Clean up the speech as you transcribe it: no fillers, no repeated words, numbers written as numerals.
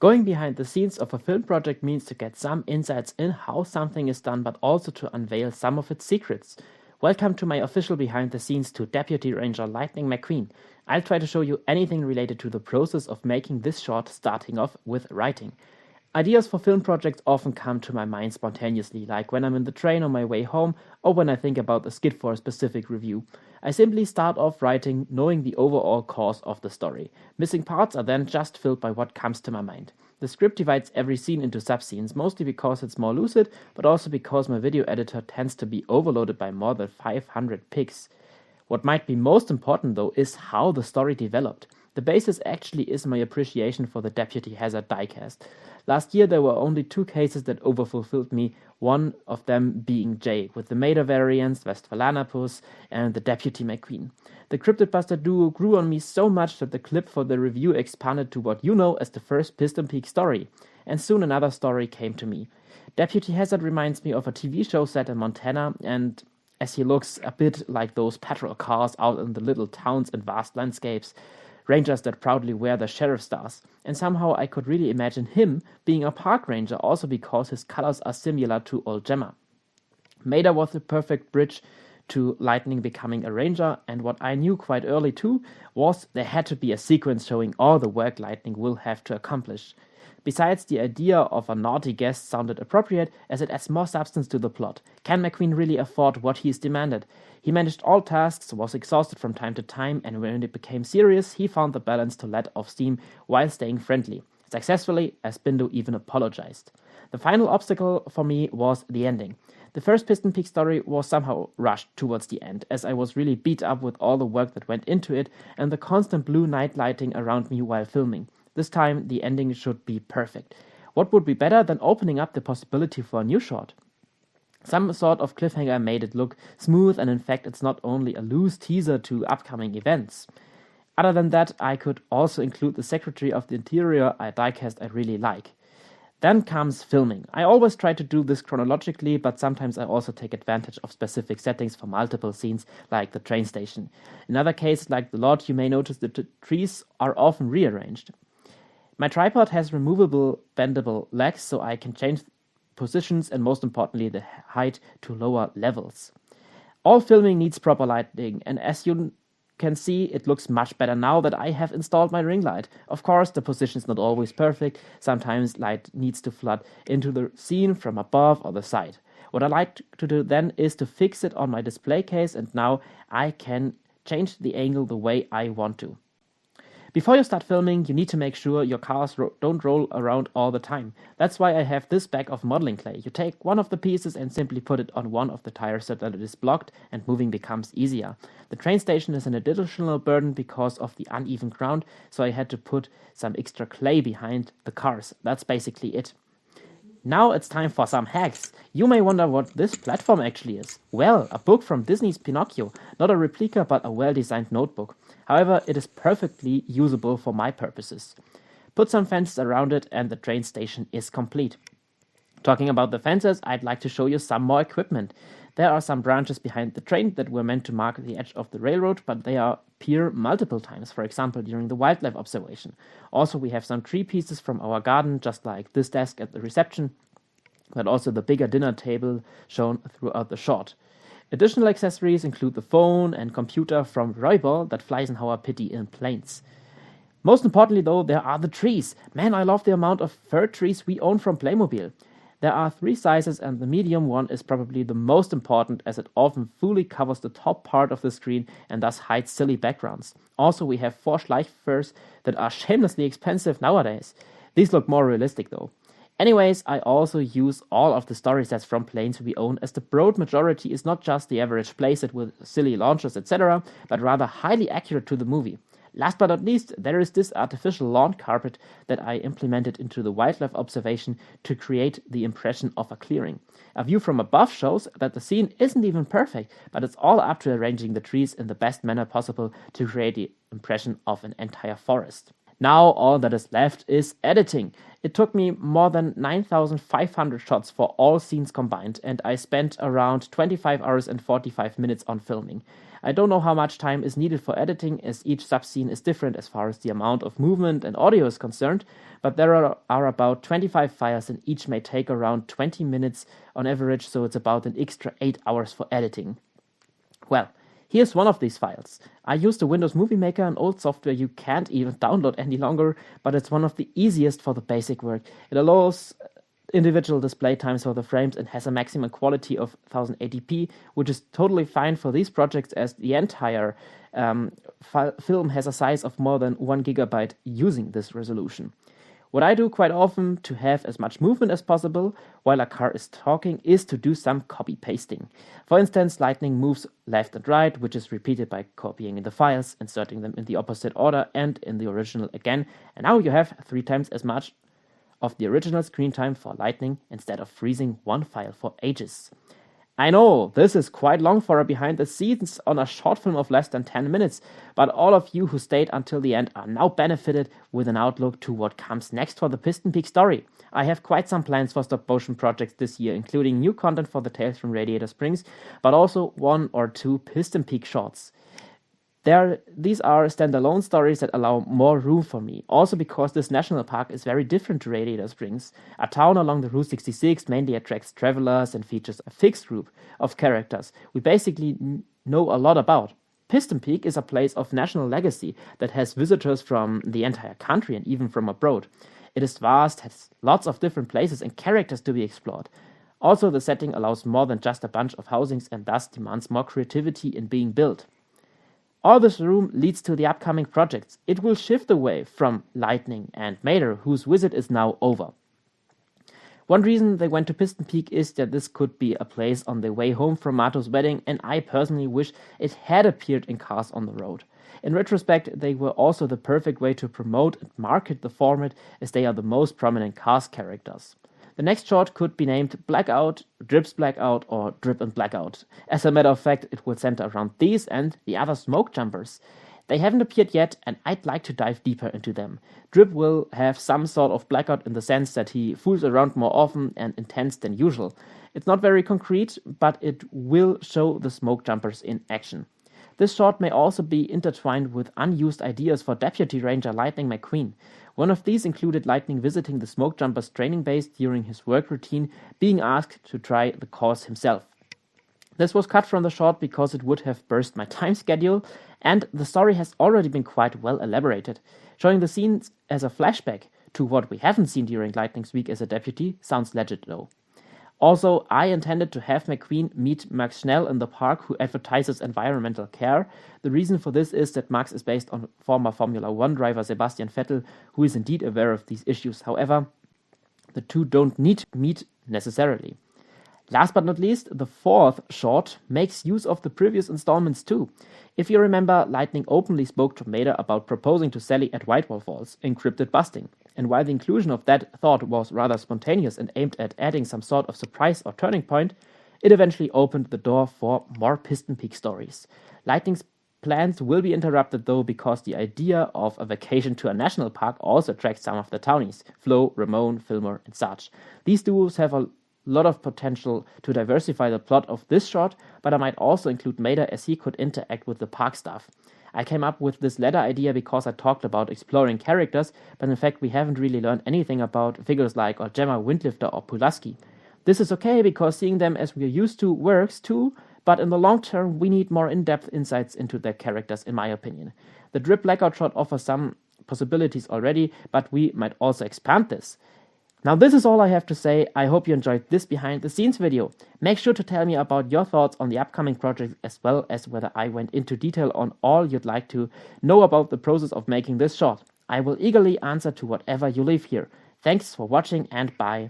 Going behind the scenes of a film project means to get some insights in how something is done, but also to unveil some of its secrets. Welcome to my official behind the scenes to Deputy Ranger Lightning McQueen. I'll try to show you anything related to the process of making this short, starting off with writing. Ideas for film projects often come to my mind spontaneously, like when I'm in the train on my way home or when I think about a skit for a specific review. I simply start off writing, knowing the overall course of the story. Missing parts are then just filled by what comes to my mind. The script divides every scene into sub-scenes, mostly because it's more lucid, but also because my video editor tends to be overloaded by more than 500 pics. What might be most important though is how the story developed. The basis actually is my appreciation for the Deputy Hazard diecast. Last year there were only 2 cases that overfulfilled me, one of them being Jay, with the Mater variants, Westphalanapus, and the Deputy McQueen. The Cryptid Buster duo grew on me so much that the clip for the review expanded to what you know as the first Piston Peak Story, and soon another story came to me. Deputy Hazard reminds me of a TV show set in Montana, and as he looks a bit like those patrol cars out in the little towns and vast landscapes, rangers that proudly wear their sheriff stars, and somehow I could really imagine him being a park ranger also because his colors are similar to Old Gemma. Mater was the perfect bridge to Lightning becoming a ranger, and what I knew quite early too was there had to be a sequence showing all the work Lightning will have to accomplish. Besides, the idea of a naughty guest sounded appropriate as it adds more substance to the plot. Can McQueen really afford what he is demanded? He managed all tasks, was exhausted from time to time, and when it became serious, he found the balance to let off steam while staying friendly. Successfully, as Bindo even apologized. The final obstacle for me was the ending. The first Piston Peak story was somehow rushed towards the end, as I was really beat up with all the work that went into it and the constant blue night lighting around me while filming. This time, the ending should be perfect. What would be better than opening up the possibility for a new short? Some sort of cliffhanger made it look smooth, and in fact it's not only a loose teaser to upcoming events. Other than that, I could also include the Secretary of the Interior, a diecast I really like. Then comes filming. I always try to do this chronologically, but sometimes I also take advantage of specific settings for multiple scenes, like the train station. In other cases, like the lodge, you may notice that the trees are often rearranged. My tripod has removable bendable legs, so I can change positions and most importantly the height to lower levels. All filming needs proper lighting, and as you can see, it looks much better now that I have installed my ring light. Of course, the position is not always perfect. Sometimes light needs to flood into the scene from above or the side. What I like to do then is to fix it on my display case, and now I can change the angle the way I want to. Before you start filming, you need to make sure your cars don't roll around all the time. That's why I have this bag of modeling clay. You take one of the pieces and simply put it on one of the tires so that it is blocked and moving becomes easier. The train station is an additional burden because of the uneven ground, so I had to put some extra clay behind the cars. That's basically it. Now it's time for some hacks. You may wonder what this platform actually is. Well, a book from Disney's Pinocchio, not a replica but a well-designed notebook. However, it is perfectly usable for my purposes. Put some fences around it and the train station is complete. Talking about the fences, I'd like to show you some more equipment. There are some branches behind the train that were meant to mark the edge of the railroad, but they appear multiple times, for example during the wildlife observation. Also, we have some tree pieces from our garden, just like this desk at the reception, but also the bigger dinner table shown throughout the shot. Additional accessories include the phone and computer from Roybal that flies in our pity in planes. Most importantly though, there are the trees. Man, I love the amount of fir trees we own from Playmobil. There are 3 sizes and the medium one is probably the most important as it often fully covers the top part of the screen and thus hides silly backgrounds. Also, we have 4 Schleichfurs that are shamelessly expensive nowadays. These look more realistic though. Anyways, I also use all of the story sets from planes we own, as the broad majority is not just the average playset with silly launchers etc, but rather highly accurate to the movie. Last but not least, there is this artificial lawn carpet that I implemented into the wildlife observation to create the impression of a clearing. A view from above shows that the scene isn't even perfect, but it's all up to arranging the trees in the best manner possible to create the impression of an entire forest. Now all that is left is editing. It took me more than 9,500 shots for all scenes combined, and I spent around 25 hours and 45 minutes on filming. I don't know how much time is needed for editing, as each subscene is different as far as the amount of movement and audio is concerned, but there are about 25 files and each may take around 20 minutes on average, so it's about an extra 8 hours for editing. Well, here's one of these files. I used the Windows Movie Maker, an old software you can't even download any longer, but it's one of the easiest for the basic work. It allows individual display times for the frames and has a maximum quality of 1080p, which is totally fine for these projects as the entire film has a size of more than 1 gigabyte using this resolution. What I do quite often to have as much movement as possible while a car is talking is to do some copy pasting. For instance, Lightning moves left and right, which is repeated by copying in the files, inserting them in the opposite order and in the original again, and now you have 3 times as much of the original screen time for Lightning instead of freezing one file for ages. I know, this is quite long for a behind the scenes on a short film of less than 10 minutes, but all of you who stayed until the end are now benefited with an outlook to what comes next for the Piston Peak Story. I have quite some plans for stop motion projects this year, including new content for the Tales from Radiator Springs, but also 1 or 2 Piston Peak shorts. These are standalone stories that allow more room for me, also because this national park is very different to Radiator Springs. A town along the Route 66 mainly attracts travelers and features a fixed group of characters we basically know a lot about. Piston Peak is a place of national legacy that has visitors from the entire country and even from abroad. It is vast, has lots of different places and characters to be explored. Also, the setting allows more than just a bunch of housings and thus demands more creativity in being built. All this room leads to the upcoming projects. It will shift away from Lightning and Mater, whose visit is now over. One reason they went to Piston Peak is that this could be a place on their way home from Mato's wedding, and I personally wish it had appeared in Cars on the Road. In retrospect, they were also the perfect way to promote and market the format, as they are the most prominent Cars characters. The next short could be named Blackout, Drips Blackout, or Drip and Blackout. As a matter of fact, it will center around these and the other smoke jumpers. They haven't appeared yet, and I'd like to dive deeper into them. Drip will have some sort of blackout in the sense that he fools around more often and intense than usual. It's not very concrete, but it will show the smoke jumpers in action. This short may also be intertwined with unused ideas for Deputy Ranger Lightning McQueen. One of these included Lightning visiting the smoke jumpers training base during his work routine, being asked to try the course himself. This was cut from the short because it would have burst my time schedule, and the story has already been quite well elaborated. Showing the scenes as a flashback to what we haven't seen during Lightning's week as a deputy sounds legit though. Also, I intended to have McQueen meet Max Schnell in the park, who advertises environmental care. The reason for this is that Max is based on former Formula 1 driver Sebastian Vettel, who is indeed aware of these issues. However, the two don't need to meet necessarily. Last but not least, the 4th short makes use of the previous installments too. If you remember, Lightning openly spoke to Mater about proposing to Sally at Whitewall Falls in Cryptid Busting, and while the inclusion of that thought was rather spontaneous and aimed at adding some sort of surprise or turning point, it eventually opened the door for more Piston Peak stories. Lightning's plans will be interrupted though, because the idea of a vacation to a national park also attracts some of the townies, Flo, Ramon, Fillmore and such. These duos have a lot of potential to diversify the plot of this short, but I might also include Mater as he could interact with the park staff. I came up with this latter idea because I talked about exploring characters, but in fact we haven't really learned anything about figures like Gemma, Windlifter or Pulaski. This is okay because seeing them as we are used to works too, but in the long term we need more in-depth insights into their characters in my opinion. The Drip Blackout shot offers some possibilities already, but we might also expand this. Now this is all I have to say. I hope you enjoyed this behind the scenes video. Make sure to tell me about your thoughts on the upcoming projects, as well as whether I went into detail on all you'd like to know about the process of making this short. I will eagerly answer to whatever you leave here. Thanks for watching and bye.